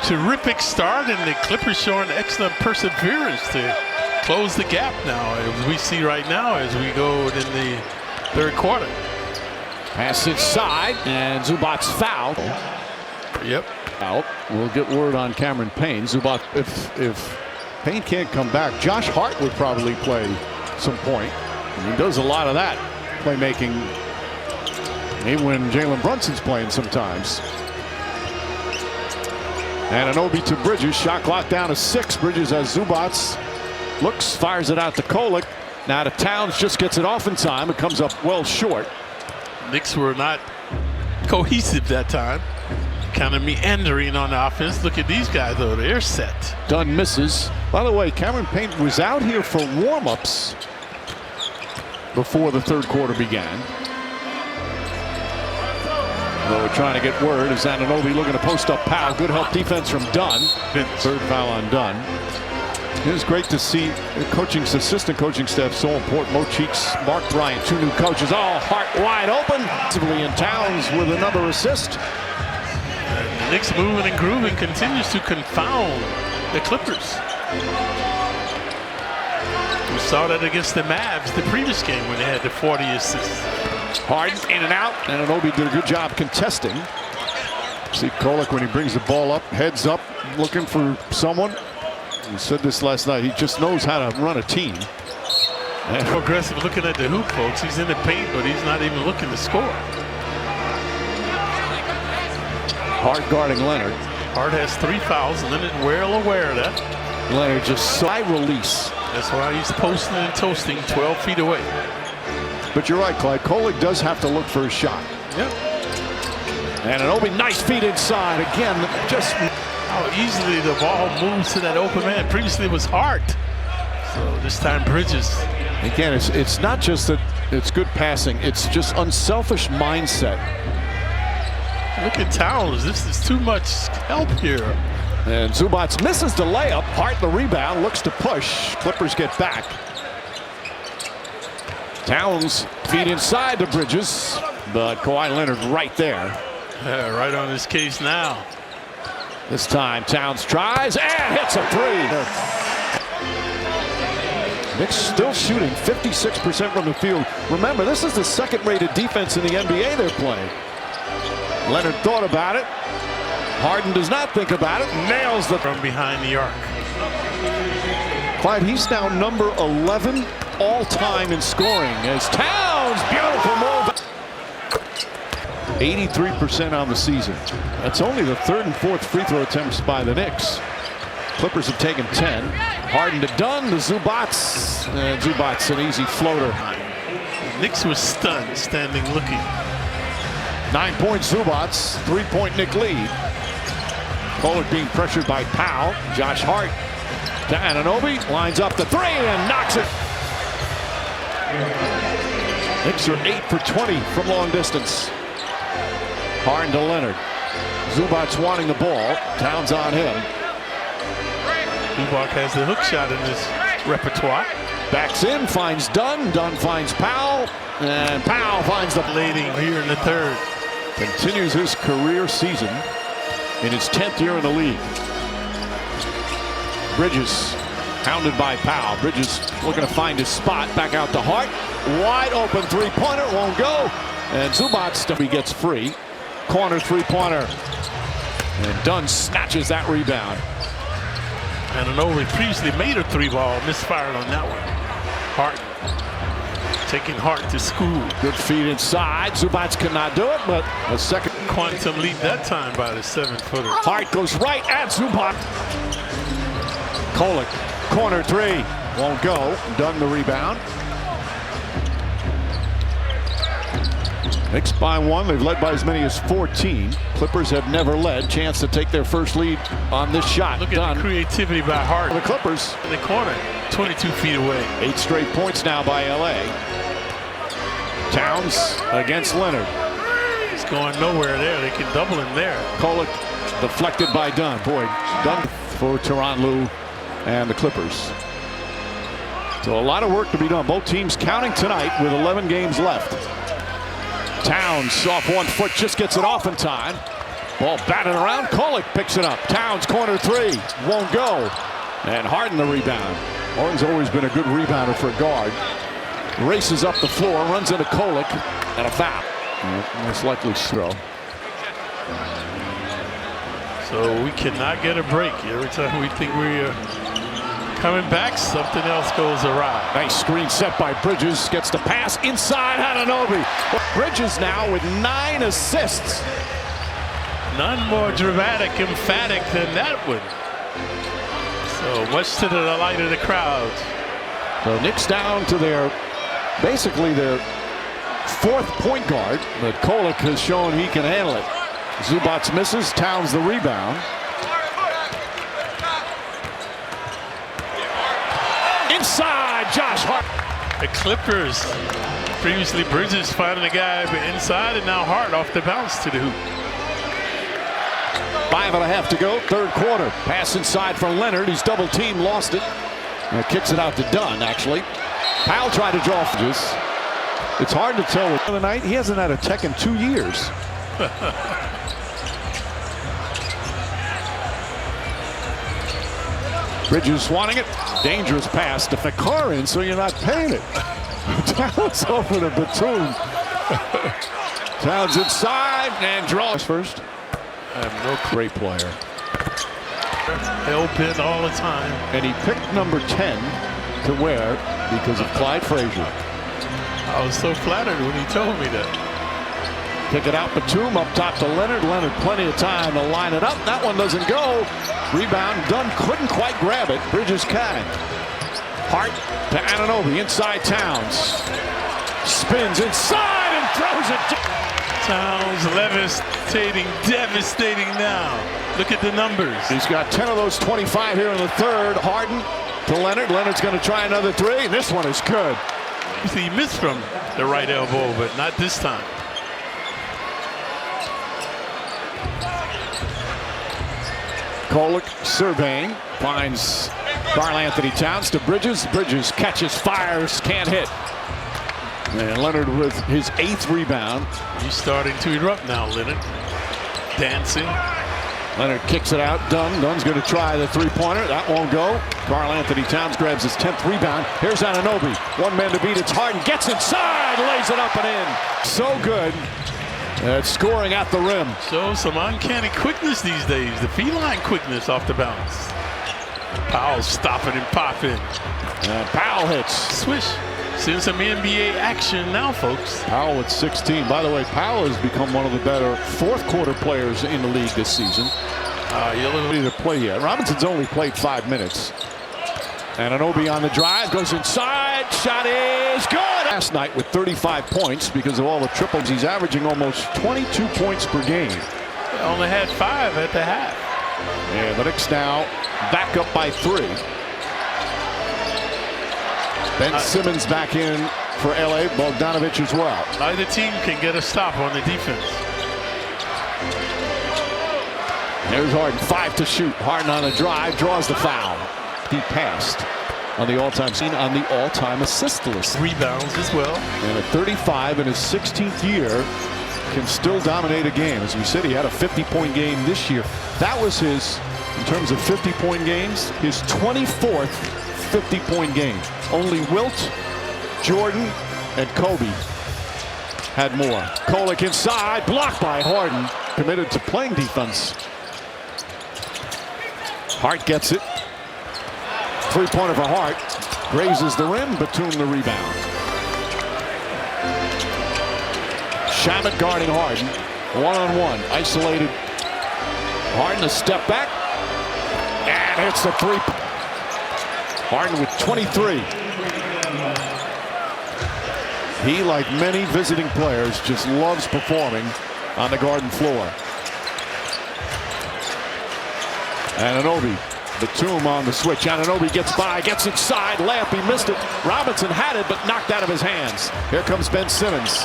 terrific start, and the Clippers showing excellent perseverance to close the gap now, as we see right now as we go in the third quarter. Pass inside, and Zubac's foul. Yep. Out. We'll get word on Cameron Payne. Zubac, if Payne can't come back, Josh Hart would probably play some point. And he does a lot of that playmaking, even when Jalen Brunson's playing sometimes. And Anunoby to Bridges. Shot clock down to 6. Bridges has Zubac. Looks, fires it out to Kolek. Now to Towns, just gets it off in time. It comes up well short. Knicks were not cohesive that time. Kind of meandering on the offense. Look at these guys, though. They're set. Dunn misses. By the way, Cameron Payne was out here for warm-ups before the third quarter began. Well, we're trying to get word. Is Anunoby looking to post up Powell. Good help defense from Dunn. Third foul on Dunn. It was great to see the assistant coaching staff so important. Mo Cheeks, Mark Bryant, 2 new coaches. Oh, Hart wide open. And Towns with another assist. And the Knicks moving and grooving continues to confound the Clippers. We saw that against the Mavs the previous game when they had the 40 assists. Harden in and out, and Anunoby did a good job contesting. See Kolek when he brings the ball up, heads up, looking for someone. We said this last night. He just knows how to run a team. And progressive looking at the hoop, folks. He's in the paint, but he's not even looking to score. Hart guarding Leonard. Hart has 3 fouls. Leonard well aware of that. Leonard just side release. That's why he's posting and toasting 12 feet away. But you're right, Clyde. Kolek does have to look for a shot. Yep. And Anunoby, nice feet inside. Again, just how easily the ball moves to that open man. Previously it was Hart. So this time Bridges. Again, it's not just that it's good passing. It's just unselfish mindset. Look at Towns. This is too much help here. And Zubac misses the layup. Hart the rebound. Looks to push. Clippers get back. Towns feet inside to Bridges. But Kawhi Leonard right there. Yeah, right on his case now. This time Towns tries and hits a 3. Knicks still shooting 56% from the field. Remember, this is the second-rated defense in the NBA they're playing. Leonard thought about it. Harden does not think about it. Nails the from behind the arc. Clyde, he's now number 11 all-time in scoring as Towns, beautiful move. 83% on the season. That's only the 3rd and 4th free throw attempts by the Knicks. Clippers have taken 10. Harden to Dunn, to Zubac. And Zubac's an easy floater. Knicks was stunned, standing looking. 9-point Zubac, 3-point Knick lead. Kolek being pressured by Powell. Josh Hart to Anunoby, lines up the 3 and knocks it. Knicks are 8 for 20 from long distance. Harden to Leonard. Zubac wanting the ball. Towns on him. Zubac has the hook shot in his repertoire. Backs in, finds Dunn. Dunn finds Powell. And Powell finds the leading here in the third. Continues his career season in his 10th year in the league. Bridges hounded by Powell. Bridges looking to find his spot. Back out to Hart. Wide open 3-pointer. Won't go. And Zubac he gets free. Corner 3-pointer. And Dunn snatches that rebound. And Anunoby previously made a 3-ball, misfired on that one. Hart taking Hart to school. Good feed inside. Zubac could not do it, but a second quantum leap that time by the 7-footer. Hart goes right at Zubac. Kolek, corner 3, won't go. Dunn the rebound. Knicks by 1. They've led by as many as 14. Clippers have never led. Chance to take their first lead on this shot. Look at the creativity by Hart. The Clippers in the corner, 22 feet away. 8 straight points now by LA. Towns against Leonard. He's going nowhere there. They can double him there. Kolek deflected by Dunn. Boy, Dunn for Tyronn Lue and the Clippers. So a lot of work to be done. Both teams counting tonight with 11 games left. Towns off 1 foot, just gets it off in time. Ball batted around. Kolek picks it up. Towns corner three. Won't go. And Harden the rebound. Harden's always been a good rebounder for a guard. Races up the floor, runs into Kolek, and a foul. Most likely throw. So we cannot get a break. Every time we think we're coming back, something else goes awry. Nice screen set by Bridges. Gets the pass inside Anunoby. Bridges now with 9 assists. None more dramatic, emphatic than that one. So much to the delight of the crowd. So Knicks down to basically their 4th point guard. But Kolek has shown he can handle it. Zubac misses. Towns the rebound. Inside Josh Hart. The Clippers, previously Bridges finding a guy inside, and now Hart off the bounce to the hoop. 5.5 to go, 3rd quarter. Pass inside for Leonard. He's double teamed, lost it. And kicks it out to Dunn, actually. Powell tried to draw fidges. It's hard to tell with the night. He hasn't had a tech in 2 years. Bridges wanting it. Dangerous pass to Fakarin, so you're not paying it. Towns over to Batum. Towns inside and draws first. I have no Great player. hell bent all the time. And he picked number 10 to wear because of Clyde Frazier. I was so flattered when he told me that. Pick it out, Batum up top to Leonard. Leonard plenty of time to line it up. That one doesn't go. Rebound, Dunn couldn't quite grab it. Bridges can. Hart to Anunoby, inside Towns. Spins inside and throws it. Towns devastating now. Look at the numbers. He's got 10 of those 25 here in the 3rd. Harden to Leonard. Leonard's going to try another 3. This one is good. He missed from the right elbow, but not this time. Kolek surveying, finds Karl-Anthony Towns to Bridges. Bridges catches, fires, can't hit. And Leonard with his 8th rebound. He's starting to erupt now, Leonard. Dancing. Leonard kicks it out. Dunn's going to try the 3-pointer. That won't go. Karl-Anthony Towns grabs his 10th rebound. Here's Anunoby. One man to beat. It's Harden. Gets inside. Lays it up and in. So good. It's scoring at the rim. So some uncanny quickness these days. The feline quickness off the bounce. Powell stopping and popping. And Powell hits. Swish. Seeing some NBA action now, folks. Powell at 16. By the way, Powell has become one of the better 4th quarter players in the league this season. You'll Ready to play yet. Robinson's only played 5 minutes. And Anunoby on the drive, goes inside. Shot is good. Last night with 35 points because of all the triples. He's averaging almost 22 points per game. Only had 5 at the half. And the Knicks now back up by 3. Ben Simmons back in for LA. Bogdanovich as well. Neither team can get a stop on the defense. There's Harden, 5 to shoot. Harden on a drive, draws the foul. He passed on the all-time scene, on the all-time assist list. Rebounds as well. And at 35 in his 16th year, can still dominate a game. As we said, he had a 50-point game this year. That was his, in terms of 50-point games, his 24th 50-point game. Only Wilt, Jordan, and Kobe had more. Kolek inside, blocked by Harden. Committed to playing defense. Hart gets it. 3-pointer for Hart. Grazes the rim. Batum the rebound. Shamet guarding Harden. One-on-one. Isolated. Harden a step back. And hits the 3. Harden with 23. He, like many visiting players, just loves performing on the Garden floor. Anunoby. Batum on the switch. Anunoby gets by, gets inside. Layup, he missed it. Robinson had it, but knocked out of his hands. Here comes Ben Simmons.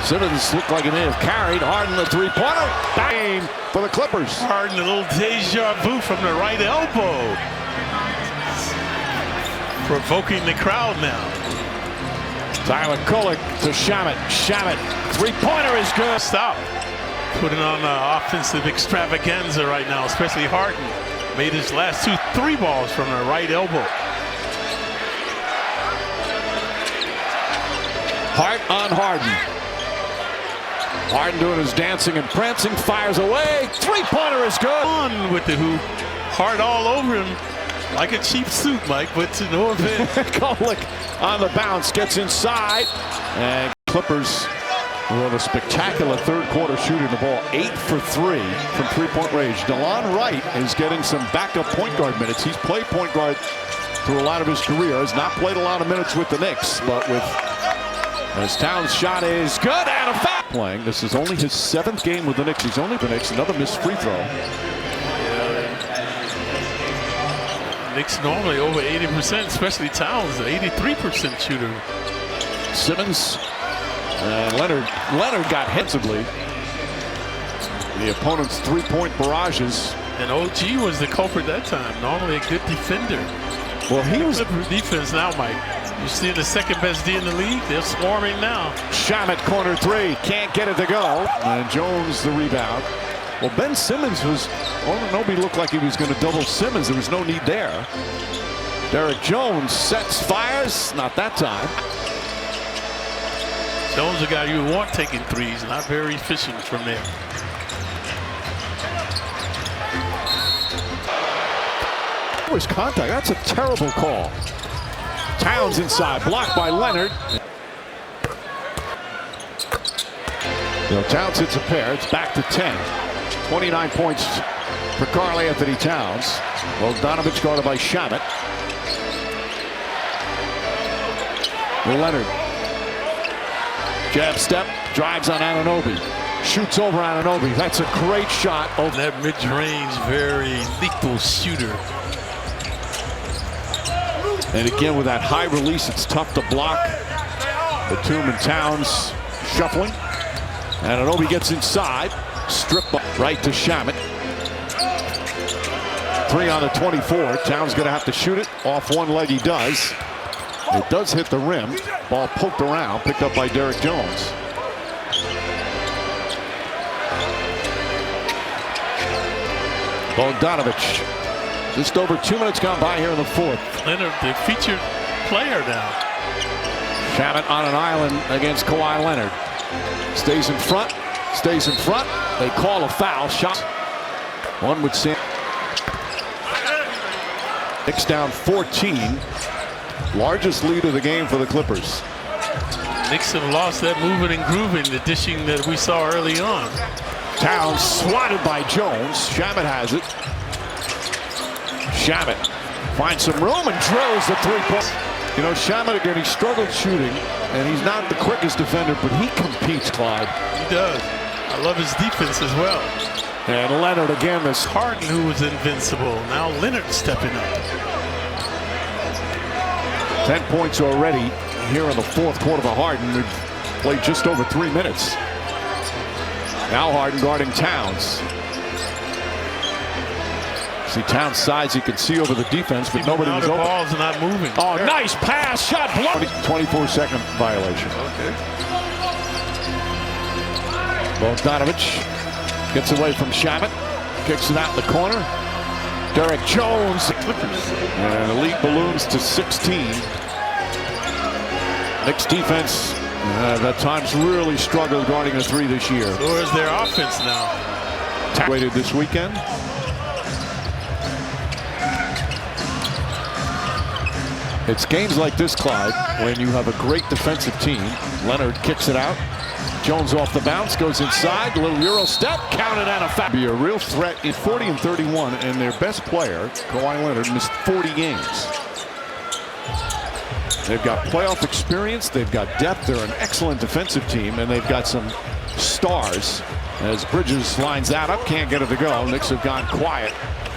Simmons looked like he may have carried. Harden the 3-pointer. Bang for the Clippers. Harden a little deja vu from the right elbow. Provoking the crowd now. Tyler Kolek to Shamet. Shamet. 3-pointer is good. Stop. putting on an offensive extravaganza right now, especially Harden. Made his last 2 3 balls from the right elbow. Hart on Harden. Harden doing his dancing and prancing, fires away. Three-pointer is good. On with the hoop. Hart all over him like a cheap suit, Mike, but to no event. Kolek on the bounce, gets inside. And Clippers with a spectacular third quarter shooting the ball. 8 for 3 from three-point range. DeLon Wright is getting some backup point guard minutes. He's played point guard through a lot of his career. Has not played a lot of minutes with the Knicks, but with as Towns' shot is good and a foul. Playing. This is only his 7th game with the Knicks. He's only the Knicks. Another missed free throw. Knicks normally over 80%, especially Towns, an 83% shooter. Simmons and Leonard got hensively. The opponent's three-point barrages. And OG was the culprit that time. Normally a good defender. Well, he was defense now, Mike. You see the second best D in the league. They're swarming now. Shamet corner 3, can't get it to go. And Jones the rebound. Well, Ben Simmons was, nobody looked like he was going to double Simmons. There was no need there. Derek Jones sets, fires, not that time. Jones, a guy you want taking threes, not very efficient from there. Was contact. That's a terrible call. Towns inside, blocked by Leonard. Towns hits a pair. It's back to 10. 29 points for Karl Anthony Towns. Bogdanovich guarded by Shamet. Leonard. Jab step, drives on Anunoby. Shoots over Anunoby. That's a great shot. Oh, that mid-range, very lethal shooter. And again, with that high release, it's tough to block. Batum and Towns shuffling. Anunoby gets inside. Strip right to Shamet. 3 on the 24. Towns going to have to shoot it. Off one leg he does. It does hit the rim. Ball poked around, picked up by Derek Jones. Bogdanovich. Just over 2 minutes gone by here in the fourth. Leonard, the featured player now. Shamet on an island against Kawhi Leonard. Stays in front. Stays in front. They call a foul. Shot. One would say. Knicks down 14. Largest lead of the game for the Clippers. Knicks have lost that moving and grooving, the dishing that we saw early on. Towns swatted by Jones. Shamet has it. Shamet finds some room and drills the three-point. You know, Shamet again, he struggled shooting, and he's not the quickest defender, but he competes, Clyde. He does. I love his defense as well. And Leonard again, this Harden, who was invincible. Now Leonard stepping up. 10 points already here in the fourth quarter for Harden, who played just over 3 minutes. Now Harden guarding Towns. See Towns' sides, you can see over the defense, but nobody was open. The ball's not moving. Oh, nice pass, shot blocked. 24-second violation. Okay. Bogdanovich gets away from Shamet, kicks it out in the corner. Derek Jones. And the lead balloons to 16. Knicks defense at times really struggled guarding a 3 this year. So is their offense now. Waited this weekend. It's games like this, Clyde, when you have a great defensive team. Leonard kicks it out. Jones off the bounce, goes inside, a little Euro step, counted and a foul. Be a real threat in 40 and 31, and their best player, Kawhi Leonard, missed 40 games. They've got playoff experience, they've got depth, they're an excellent defensive team, and they've got some stars. As Bridges lines that up, can't get it to go. Knicks have gone quiet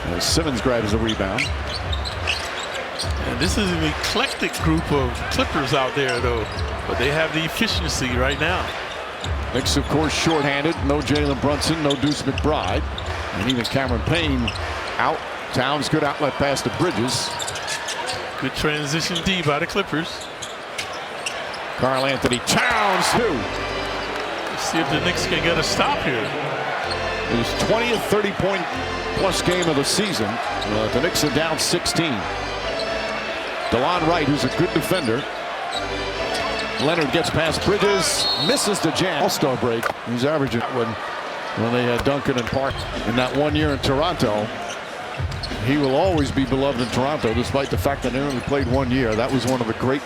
as Simmons grabs the rebound. And this is an eclectic group of Clippers out there, though, but they have the efficiency right now. Knicks, of course, shorthanded. No Jalen Brunson, no Deuce McBride. And even Cameron Payne out. Towns, good outlet pass to Bridges. Good transition D by the Clippers. Karl Anthony Towns, 2. Let's see if the Knicks can get a stop here. His 20th 30-point-plus game of the season. The Knicks are down 16. DeLon Wright, who's a good defender. Leonard gets past Bridges, misses the jam. All-star break. He's averaging when they had Duncan and Park in that 1 year in Toronto. He will always be beloved in Toronto, despite the fact that they only played 1 year. That was one of the great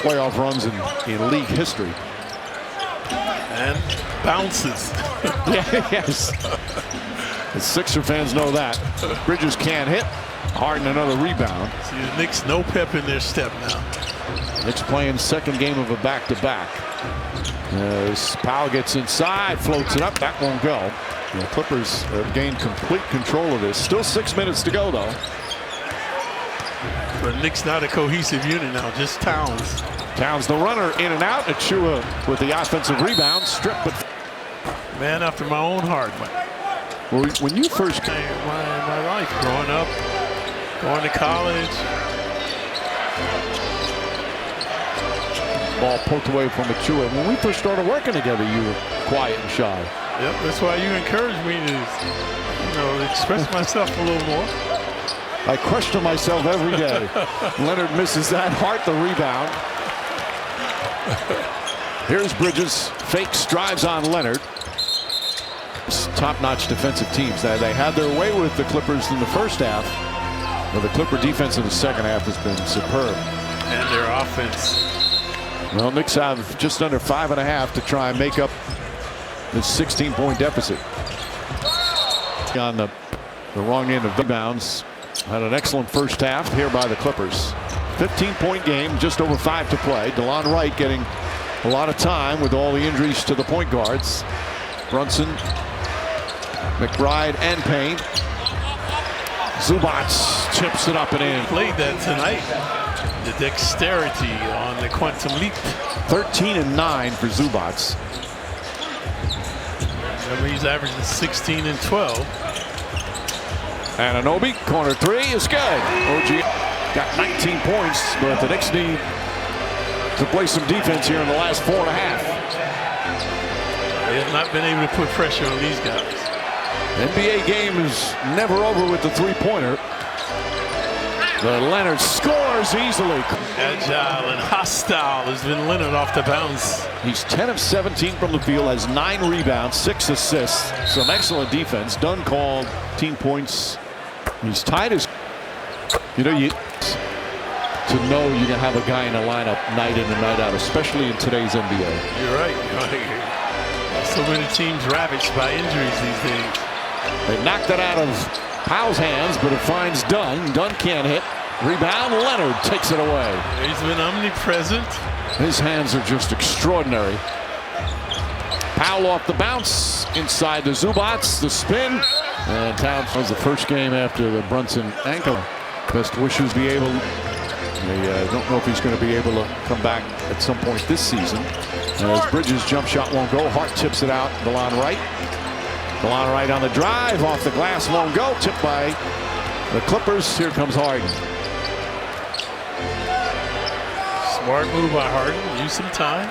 playoff runs in league history. And bounces. Yes. The Sixer fans know that. Bridges can't hit. Harden another rebound. See, the Knicks no pep in their step now. Knicks playing second game of a back-to-back. As Powell gets inside, floats it up. That won't go. The Clippers have gained complete control of this. Still 6 minutes to go, though. But Knicks not a cohesive unit now, just Towns. Towns the runner, in and out. Achua with the offensive rebound. Strip, but man after my own heart. well, when you first came, my life growing up, going to college. Ball poked away from Achua. When we first started working together, you were quiet and shy. Yep, that's why you encouraged me to, express myself a little more. I question myself every day. Leonard misses that. Hart the rebound. Here's Bridges. Fakes, drives on Leonard. Top-notch defensive teams. They had their way with the Clippers in the first half. But the Clipper defense in the second half has been superb. And their offense. Well, Knicks have just under 5.5 to try and make up this 16-point deficit. On the wrong end of rebounds. Had an excellent first half here by the Clippers. 15-point game, just over 5 to play. DeLon Wright getting a lot of time with all the injuries to the point guards. Brunson, McBride, and Payne. Zubac chips it up and in. Played that tonight. The dexterity on the quantum leap. 13 and 9 for Zubac. Remember, he's averaging 16 and 12. Anunoby, corner three is good. OG got 19 points, but the Knicks need to play some defense here in the last 4.5. They have not been able to put pressure on these guys. NBA game is never over with the three-pointer. But Leonard scores easily. Agile and hostile has been Leonard off the bounce. He's 10 of 17 from the field, has 9 rebounds, 6 assists, some excellent defense. Dunn called 18 points. He's tied his. To know you can have a guy in the lineup night in and night out, especially in today's NBA. You're right. So many teams ravaged by injuries these days. They knocked it out of Powell's hands, but it finds Dunn. Dunn can't hit. Rebound, Leonard takes it away. He's been omnipresent. His hands are just extraordinary. Powell off the bounce, inside the Zubac, the spin. And Towns was the first game after the Brunson ankle. Best wishes be able. They don't know if he's going to be able to come back at some point this season. As Bridges' jump shot won't go. Hart tips it out. DeLon Wright. DeLon Wright on the drive, off the glass, won't go. Tipped by the Clippers. Here comes Harden. Smart move by Harden. Use some time.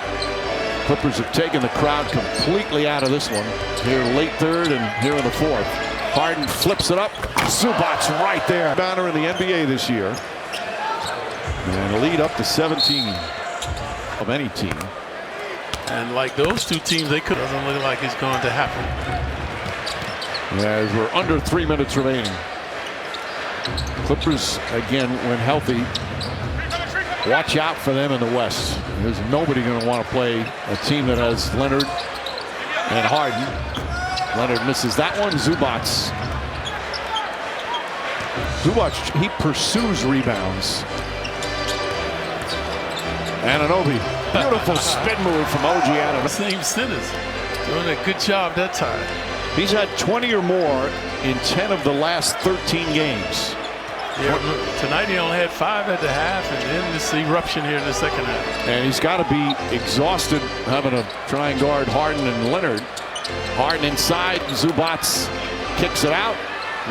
Clippers have taken the crowd completely out of this one. Here late third and here in the fourth. Harden flips it up. Zubac right there. Banner in the NBA this year. And a lead up to 17 of any team. And like those two teams, doesn't look like it's going to happen. As we're under 3 minutes remaining. Clippers, again, when healthy, watch out for them in the West. There's nobody going to want to play a team that has Leonard and Harden. Leonard misses that one. Zubac, he pursues rebounds. Anunoby, beautiful spin move from OG Anunoby. Same sinners, doing a good job that time. He's had 20 or more in 10 of the last 13 games. Yeah, tonight he only had 5 at the half, and then this eruption here in the second half. And he's got to be exhausted having to try and guard Harden and Leonard. Harden inside, Zubac kicks it out.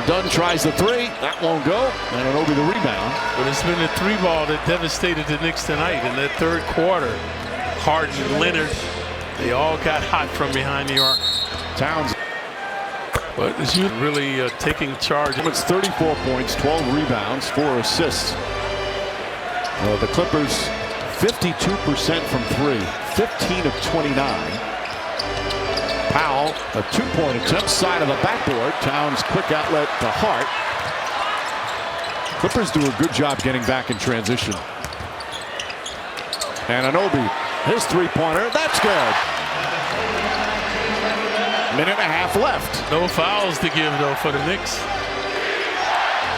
Dunn tries the three, that won't go. Anunoby the rebound. But it's been a 3-ball that devastated the Knicks tonight in that third quarter. Harden, Leonard, They all got hot from behind the arc. Towns. But is you really taking charge? It's 34 points, 12 rebounds, 4 assists. The Clippers 52% from 3, 15 of 29. Powell, a 2-point attempt, side of the backboard. Towns, quick outlet to Hart. Clippers do a good job getting back in transition. And Anunoby, his 3-pointer, that's good. Minute and a half left. No fouls to give, though, for the Knicks.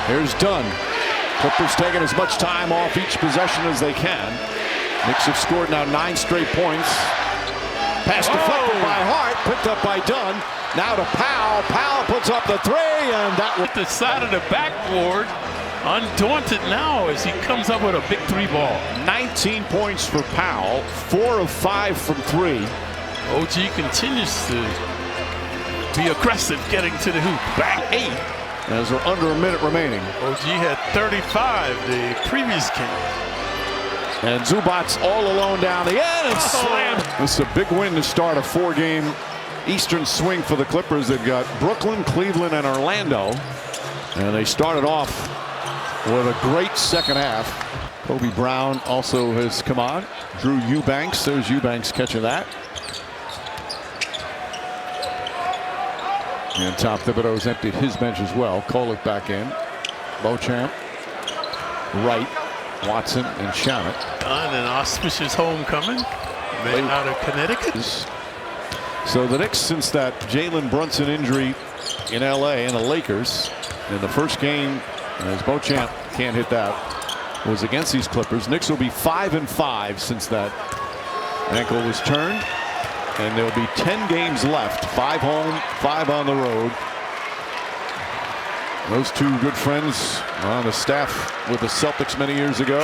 Here's Dunn. Clippers taking as much time off each possession as they can. Knicks have scored now 9 straight points. Pass deflected by Hart, picked up by Dunn. Now to Powell. Powell puts up the 3, and that At the side of the backboard, undaunted now as he comes up with a big 3 ball. 19 points for Powell, 4 of 5 from 3. OG continues to be aggressive getting to the hoop. Back 8 as we're under a minute remaining. OG had 35 the previous game. And Zubac's all alone down the end and slammed. This is a big win to start a 4-game Eastern swing for the Clippers. They've got Brooklyn, Cleveland, and Orlando. And they started off with a great second half. Kobe Brown also has come on. Drew Eubanks. There's Eubanks catching that. And Tom Thibodeau's emptied his bench as well. Kolek back in. Beauchamp. Wright. Watson and Shamet. An auspicious homecoming. Made out of Connecticut. So the Knicks, since that Jalen Brunson injury in LA and the Lakers in the first game, as Beauchamp can't hit that, was against these Clippers. Knicks will be 5-5 since that ankle was turned. And there'll be 10 games left, 5 home, 5 on the road. Those two good friends on the staff with the Celtics many years ago.